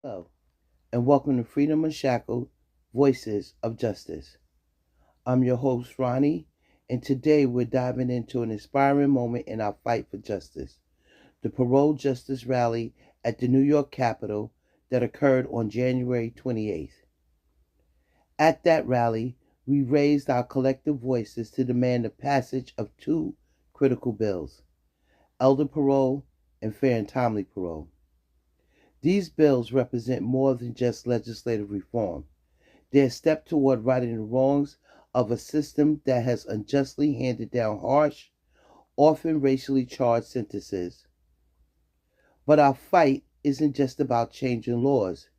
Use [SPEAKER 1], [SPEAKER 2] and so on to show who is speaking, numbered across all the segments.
[SPEAKER 1] Hello, and welcome to Freedom Unshackled, Voices of Justice. I'm your host, Ronnie, and today we're diving into an inspiring moment in our fight for justice, the Parole Justice rally at the New York Capitol that occurred on January 28th. At that rally, we raised our collective voices to demand the passage of two critical bills, elder parole and fair and timely parole. These bills represent more than just legislative reform. They're a step toward righting the wrongs of a system that has unjustly handed down harsh, often racially charged sentences. But our fight isn't just about changing laws.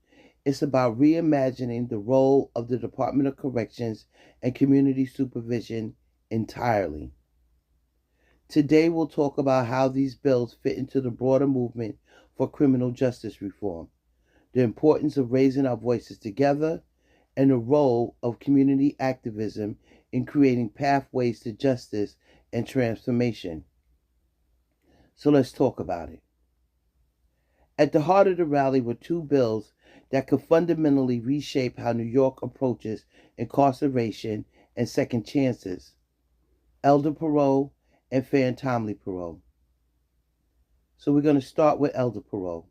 [SPEAKER 1] It's about reimagining the role of the Department of Corrections and Community Supervision entirely. Today we'll talk about how these bills fit into the broader movement for criminal justice reform, the importance of raising our voices together, and the role of community activism in creating pathways to justice and transformation. So let's talk about it. At the heart of the rally were two bills that could fundamentally reshape how New York approaches incarceration and second chances, elder parole and fair and timely parole. So we're going to start with elder parole.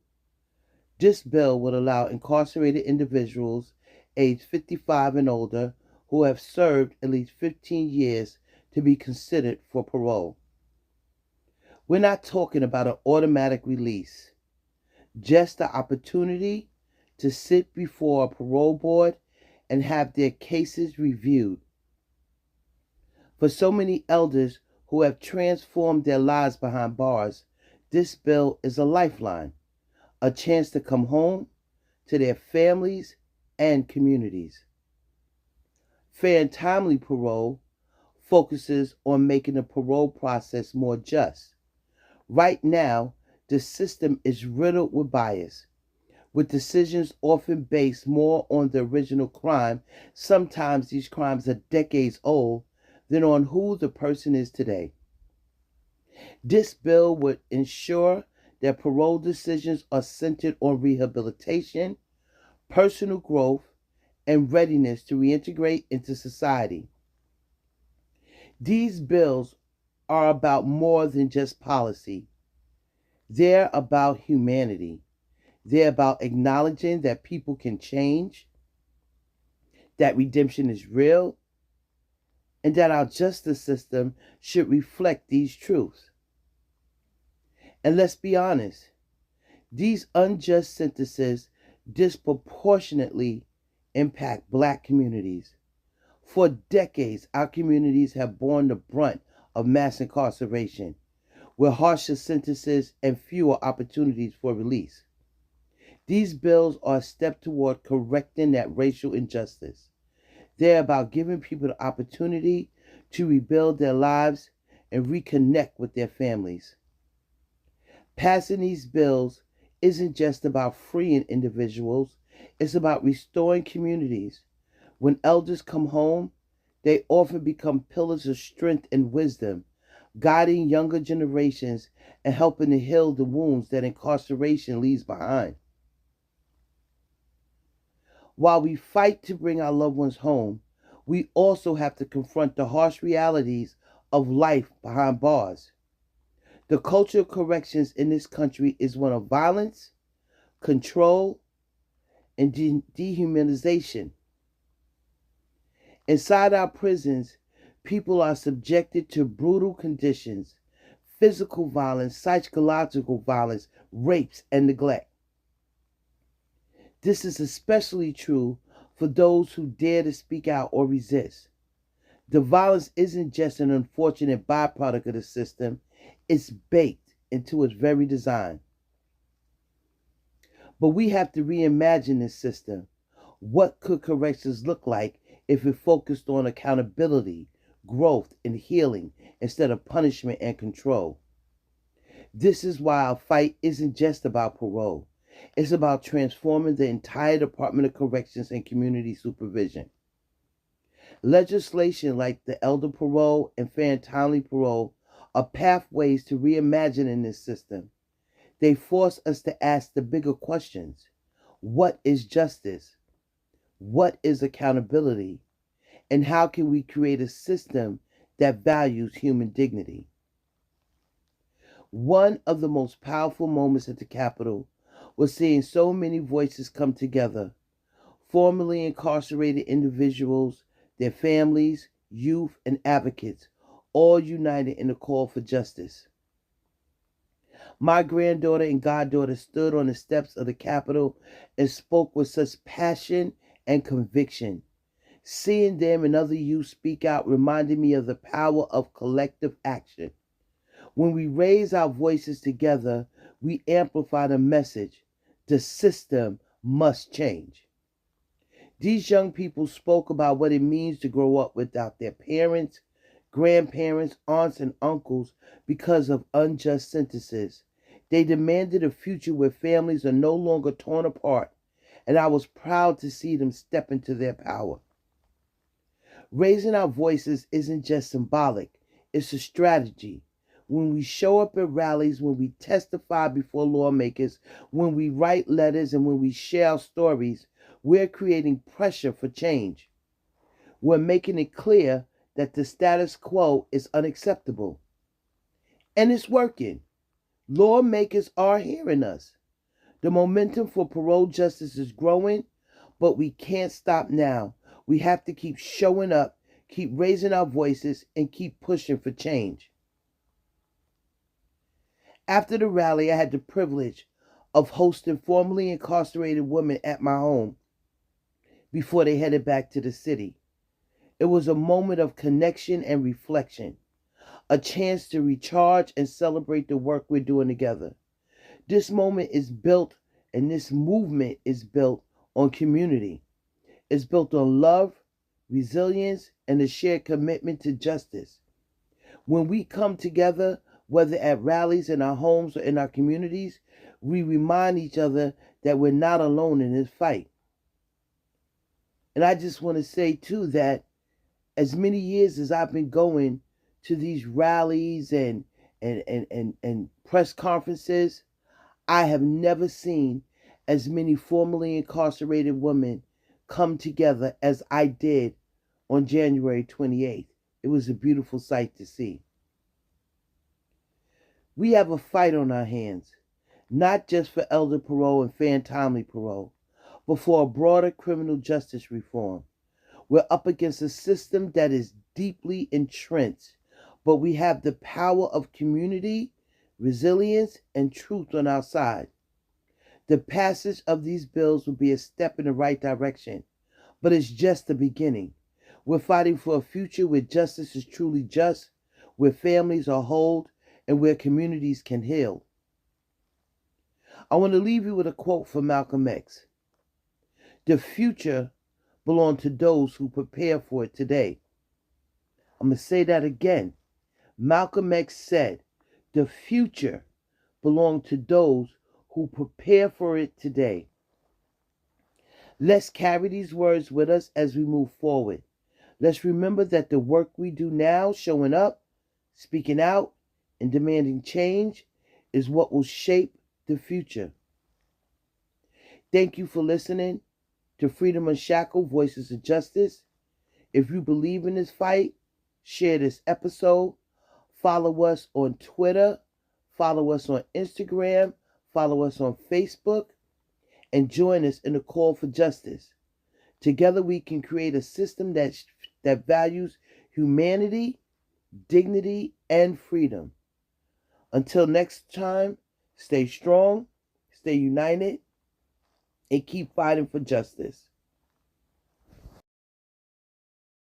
[SPEAKER 1] This bill would allow incarcerated individuals aged 55 and older who have served at least 15 years to be considered for parole. We're not talking about an automatic release, just the opportunity to sit before a parole board and have their cases reviewed. For so many elders who have transformed their lives behind bars, this bill is a lifeline, a chance to come home to their families and communities. Fair and timely parole focuses on making the parole process more just. Right now, the system is riddled with bias, with decisions often based more on the original crime, sometimes these crimes are decades old, than on who the person is today. This bill would ensure that parole decisions are centered on rehabilitation, personal growth, and readiness to reintegrate into society. These bills are about more than just policy. They're about humanity. They're about acknowledging that people can change, that redemption is real, and that our justice system should reflect these truths. And let's be honest, these unjust sentences disproportionately impact Black communities. For decades, our communities have borne the brunt of mass incarceration, with harsher sentences and fewer opportunities for release. These bills are a step toward correcting that racial injustice. They're about giving people the opportunity to rebuild their lives and reconnect with their families. Passing these bills isn't just about freeing individuals, it's about restoring communities. When elders come home, they often become pillars of strength and wisdom, guiding younger generations and helping to heal the wounds that incarceration leaves behind. While we fight to bring our loved ones home, we also have to confront the harsh realities of life behind bars. The culture of corrections in this country is one of violence, control, and dehumanization. Inside our prisons, people are subjected to brutal conditions, physical violence, psychological violence, rapes, and neglect. This is especially true for those who dare to speak out or resist. The violence isn't just an unfortunate byproduct of the system, it's baked into its very design. But we have to reimagine this system. What could corrections look like if it focused on accountability, growth, and healing instead of punishment and control? This is why our fight isn't just about parole. It's about transforming the entire Department of Corrections and Community Supervision. Legislation like the elder parole and fair and timely parole are pathways to reimagining this system. They force us to ask the bigger questions. What is justice? What is accountability? And how can we create a system that values human dignity? One of the most powerful moments at the Capitol was seeing so many voices come together: formerly incarcerated individuals, their families, youth, and advocates, all united in a call for justice. My granddaughter and goddaughter stood on the steps of the Capitol and spoke with such passion and conviction. Seeing them and other youth speak out reminded me of the power of collective action. When we raise our voices together, we amplify the message: the system must change. These young people spoke about what it means to grow up without their parents, grandparents, aunts, and uncles because of unjust sentences. They demanded a future where families are no longer torn apart, and I was proud to see them step into their power. Raising our voices isn't just symbolic, it's a strategy. When we show up at rallies, when we testify before lawmakers, when we write letters, and when we share our stories, we're creating pressure for change. We're making it clear that the status quo is unacceptable. And it's working. Lawmakers are hearing us. The momentum for parole justice is growing, but we can't stop now. We have to keep showing up, keep raising our voices, and keep pushing for change. After the rally, I had the privilege of hosting formerly incarcerated women at my home before they headed back to the city. It was a moment of connection and reflection, a chance to recharge and celebrate the work we're doing together. This moment is built, and this movement is built on community. It's built on love, resilience, and a shared commitment to justice. When we come together, whether at rallies, in our homes, or in our communities, we remind each other that we're not alone in this fight. And I just want to say, too, that as many years as I've been going to these rallies and press conferences, I have never seen as many formerly incarcerated women come together as I did on January 28th. It was a beautiful sight to see. We have a fight on our hands, not just for elder parole and family parole, but for a broader criminal justice reform. We're up against a system that is deeply entrenched, but we have the power of community, resilience, and truth on our side. The passage of these bills will be a step in the right direction, but it's just the beginning. We're fighting for a future where justice is truly just, where families are whole, and where communities can heal. I want to leave you with a quote from Malcolm X. The future belongs to those who prepare for it today. I'm going to say that again. Malcolm X said, the future belongs to those who prepare for it today. Let's carry these words with us as we move forward. Let's remember that the work we do now, showing up, speaking out, and demanding change, is what will shape the future. Thank you for listening to Freedom Unshackled, Voices of Justice. If you believe in this fight, share this episode. Follow us on Twitter. Follow us on Instagram. Follow us on Facebook. And join us in the call for justice. Together we can create a system that values humanity, dignity, and freedom. Until next time, stay strong, stay united, and keep fighting for justice.